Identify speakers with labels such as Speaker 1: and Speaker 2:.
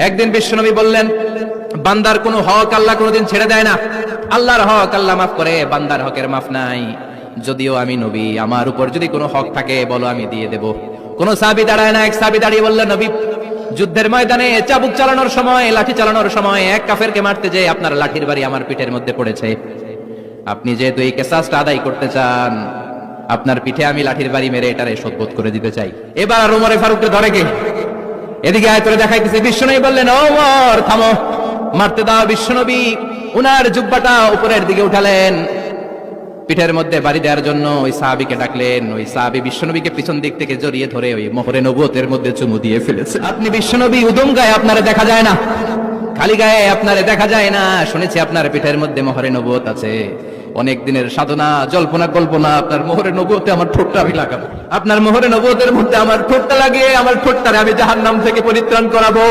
Speaker 1: একদিন বিশ্বনবী বললেন, বান্দার কোনো হক আল্লাহ কোনোদিন ছেড়ে দেয় না। আল্লাহর হক আল্লাহ মাফ করে, বান্দার হকের মাফ নাই। যদিও আমি নবী, আমার উপর যদি কোনো হক থাকে বলো, আমি দিয়ে দেব। কোন সাহাবী দাঁড়ায় না। এক সাহাবী দাঁড়িয়ে বললেন, নবী, যুদ্ধের ময়দানে চাবুক চালানোর সময়, লাঠি চালানোর সময় এক কাফেরকে মারতে যেয়ে আপনার লাঠির বাড়ি আমার পিঠের মধ্যে পড়েছে। আপনি যেহেতু এই কিসাসটা আদায় করতে চান, আপনার পিঠে আমি লাঠির বাড়ি মেরে এটারে শোধবোধ করে দিতে চাই। এবার ওমরে ফারুককে ধরে কে? এদিকে আয়, তোরে দেখাইতেছি। বিশ্বনবী বললেন, ওমর থামো, মারতে দাও। বিশ্বনবী উনার জুব্বাটা উপরের দিকে উঠালেন, পিঠের মধ্যে বাড়ি দেওয়ার জন্য ওই সাহাবীকে ডাকলেন। ওই সাহাবী বিশ্বনবীকে পিছন দিক থেকে জড়িয়ে ধরে ওই মোহরে নবুয়তের মধ্যে চুমু দিয়ে ফেলেছে। আপনি বিশ্বনবী, উদম গায়ে আপনারে দেখা যায় না, খালি গায়ে আপনারে দেখা যায় না। শুনেছি আপনার পিঠের মধ্যে মোহরে নবুয়ত আছে। অনেক দিনের সাধনা, জল্পনা কল্পনা, আপনার মোহরে নবুয়তে আমার ঠোঁটটা আমি লাগাবো। আপনার মোহরে নবুয়তের মধ্যে আমার ঠোঁটটা লাগিয়ে আমার ঠোঁটটারে আমি জাহান্নাম থেকে পরিত্রাণ করাবো।